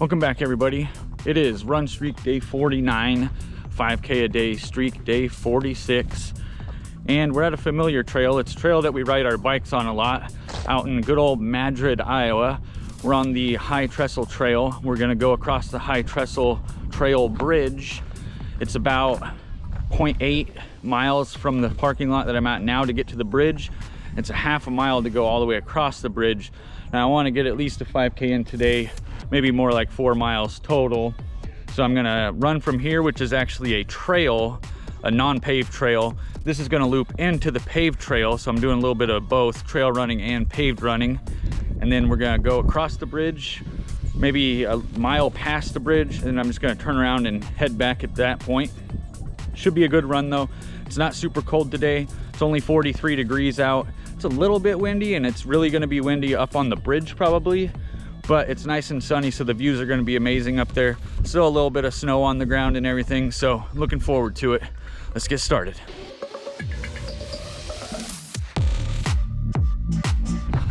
Welcome back, everybody. It is run streak day 49, 5K a day streak day 46, and we're at a familiar trail. It's a trail that we ride our bikes on a lot out in good old Madrid, Iowa. We're on the High Trestle Trail. We're gonna go across the High Trestle Trail Bridge. It's about 0.8 miles from the parking lot that I'm at now to get to the bridge. It's a half a mile to go all the way across the bridge. Now I want to get at least a 5K in today, maybe more like 4 miles total. So I'm gonna run from here, which is actually a trail, a non-paved trail. This is gonna loop into the paved trail, so I'm doing a little bit of both trail running and paved running. And then we're gonna go across the bridge, maybe a mile past the bridge, and I'm just gonna turn around and head back at that point. Should be a good run though. It's not super cold today. It's only 43 degrees out. It's a little bit windy, and it's really gonna be windy up on the bridge probably, but it's nice and sunny, so the views are gonna be amazing up there. Still a little bit of snow on the ground and everything, so looking forward to it. Let's get started.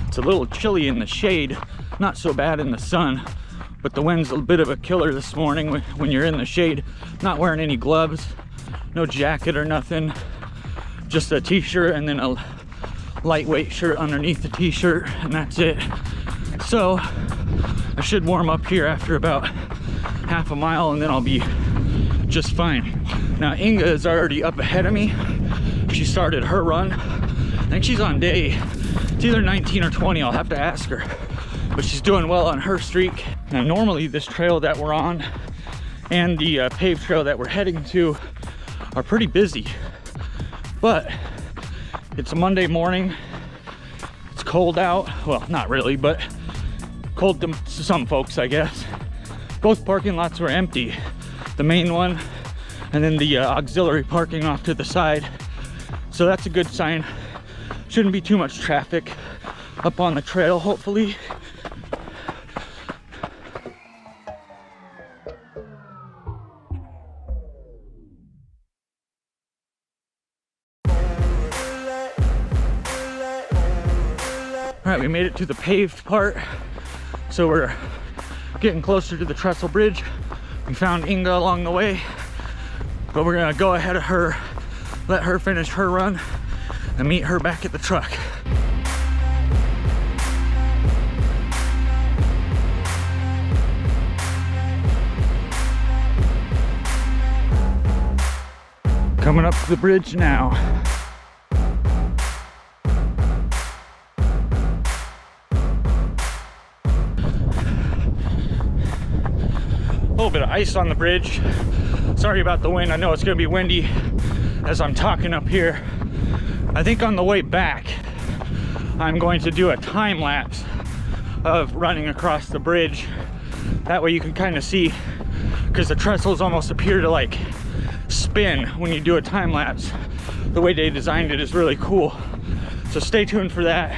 It's a little chilly in the shade, not so bad in the sun, but the wind's a bit of a killer this morning when you're in the shade. Not wearing any gloves, no jacket or nothing, just a t-shirt and then a lightweight shirt underneath the t-shirt, and that's it. So I should warm up here after about half a mile, and then I'll be just fine. Now Inga is already up ahead of me. She started her run. I think she's on day, it's either 19 or 20, I'll have to ask her, but she's doing well on her streak. Now normally this trail that we're on and the paved trail that we're heading to are pretty busy, but it's a Monday morning. It's cold out. Well, not really, but cold to some folks, I guess. Both parking lots were empty. The main one and then the auxiliary parking off to the side. So that's a good sign. Shouldn't be too much traffic up on the trail, hopefully. All right, we made it to the paved part, so we're getting closer to the Trestle Bridge. We found Inga along the way, but we're gonna go ahead of her, let her finish her run, and meet her back at the truck. Coming up to the bridge now. A little bit of ice on the bridge. Sorry about the wind. I know it's gonna be windy as I'm talking up here. I think on the way back, I'm going to do a time lapse of running across the bridge. That way you can kind of see, because the trestles almost appear to like spin when you do a time lapse. The way they designed it is really cool. So stay tuned for that.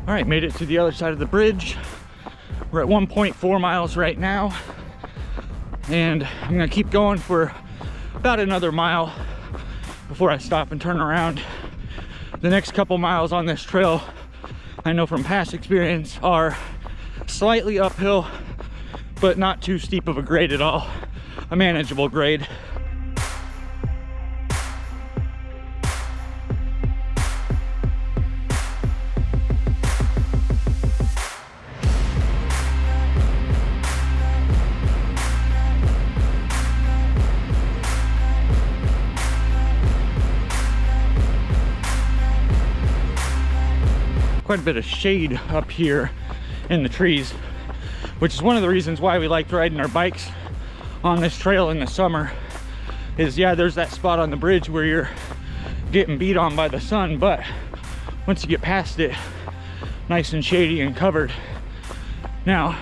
All right, made it to the other side of the bridge. We're at 1.4 miles right now, and I'm gonna keep going for about another mile before I stop and turn around. The next couple miles on this trail, I know from past experience, are slightly uphill, but not too steep of a grade at all. A manageable grade. quite a bit of shade up here in the trees, which is one of the reasons why we liked riding our bikes on this trail in the summer. Is yeah, there's that spot on the bridge where you're getting beat on by the sun, but once you get past it, nice and shady and covered. Now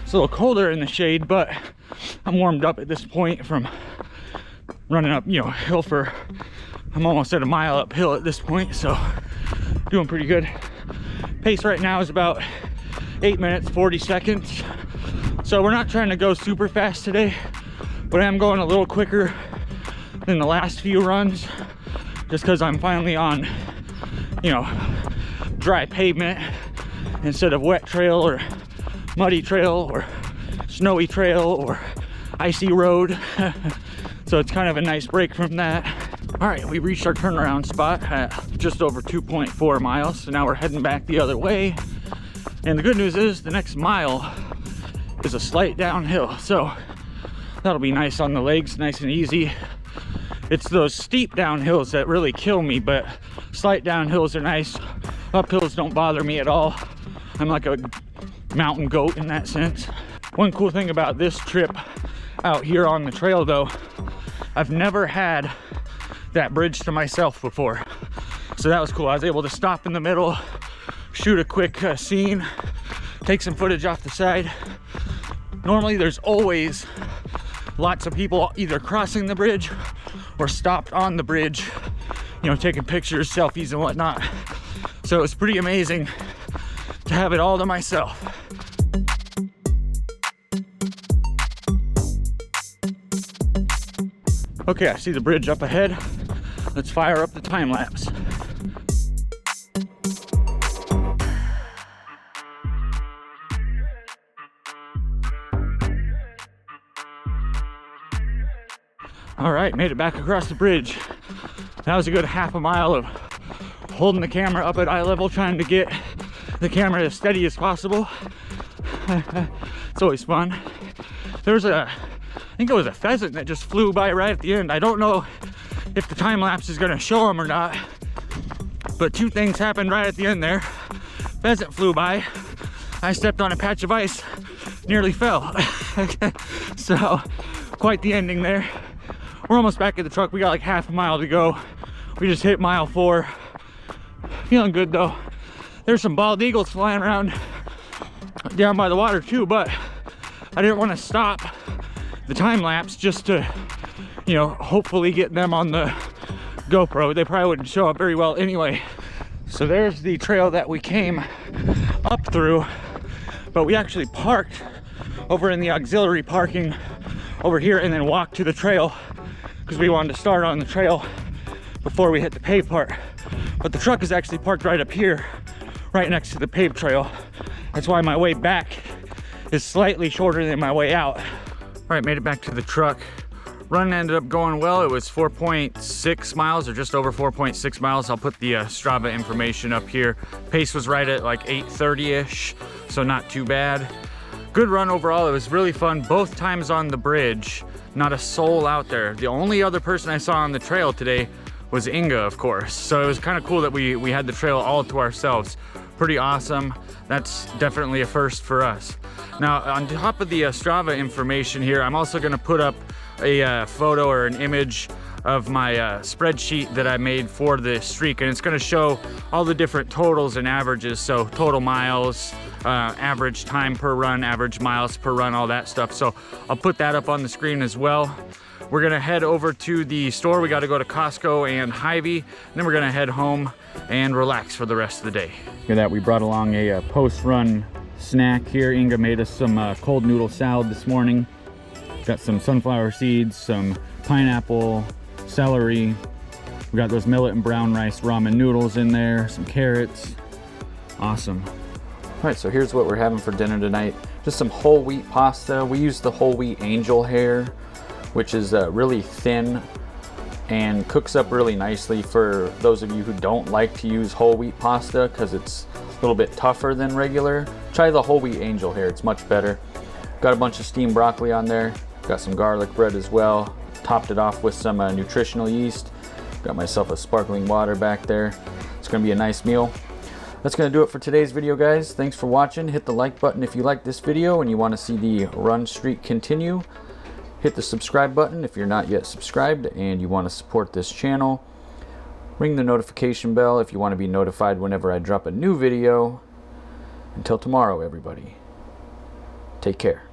it's a little colder in the shade, but I'm warmed up at this point from running up, you know, hill for, I'm almost at a mile uphill at this point, so doing pretty good. Pace right now is about 8 minutes 40 seconds, so we're not trying to go super fast today, but I am going a little quicker than the last few runs, just because I'm finally on, you know, dry pavement instead of wet trail or muddy trail or snowy trail or icy road. So it's kind of a nice break from that. All right, we reached our turnaround spot at just over 2.4 miles. So now we're heading back the other way. And the good news is the next mile is a slight downhill. So that'll be nice on the legs, nice and easy. It's those steep downhills that really kill me, but slight downhills are nice. Uphills don't bother me at all. I'm like a mountain goat in that sense. One cool thing about this trip out here on the trail though, I've never had that bridge to myself before. So that was cool. I was able to stop in the middle, shoot a quick scene, take some footage off the side. Normally there's always lots of people either crossing the bridge or stopped on the bridge, you know, taking pictures, selfies and whatnot. So it was pretty amazing to have it all to myself. Okay, I see the bridge up ahead. Let's fire up the time lapse. All right, made it back across the bridge. That was a good half a mile of holding the camera up at eye level, trying to get the camera as steady as possible. It's always fun. There's I think it was a pheasant that just flew by right at the end. I don't know if the time lapse is gonna show him or not, but two things happened right at the end there. Pheasant flew by. I stepped on a patch of ice, nearly fell. So quite the ending there. We're almost back at the truck. We got like half a mile to go. We just hit mile 4. Feeling good though. There's some bald eagles flying around down by the water too, but I didn't want to stop the time lapse just to, you know, hopefully get them on the GoPro. They probably wouldn't show up very well anyway. So there's the trail that we came up through, but we actually parked over in the auxiliary parking over here and then walked to the trail because we wanted to start on the trail before we hit the paved part. But the truck is actually parked right up here, right next to the paved trail. That's why my way back is slightly shorter than my way out. All right, made it back to the truck. Run ended up going well. It was 4.6 miles or just over 4.6 miles. I'll put the Strava information up here. Pace was right at like 8:30-ish, so not too bad. Good run overall. It was really fun. Both times on the bridge, not a soul out there. The only other person I saw on the trail today was Inga, of course. So it was kind of cool that we had the trail all to ourselves. Pretty awesome. That's definitely a first for us. Now, on top of the Strava information here, I'm also gonna put up a photo or an image of my spreadsheet that I made for the streak, and it's gonna show all the different totals and averages. So total miles, average time per run, average miles per run, all that stuff. So I'll put that up on the screen as well. We're gonna head over to the store. We gotta go to Costco and Hy-Vee, and then we're gonna head home and relax for the rest of the day. Look at that, we brought along a post-run snack here. Inga made us some cold noodle salad this morning. Got some sunflower seeds, some pineapple, celery. We got those millet and brown rice ramen noodles in there, some carrots. Awesome. All right, so here's what we're having for dinner tonight. Just some whole wheat pasta. We use the whole wheat angel hair, which is really thin and cooks up really nicely for those of you who don't like to use whole wheat pasta because it's a little bit tougher than regular. Try the whole wheat angel hair, it's much better. Got a bunch of steamed broccoli on there. Got some garlic bread as well. Topped it off with some nutritional yeast. Got myself a sparkling water back there. It's gonna be a nice meal. That's going to do it for today's video, guys. Thanks for watching. Hit the like button if you like this video and you want to see the run streak continue. Hit the subscribe button if you're not yet subscribed and you want to support this channel. Ring the notification bell if you want to be notified whenever I drop a new video. Until tomorrow, everybody. Take care.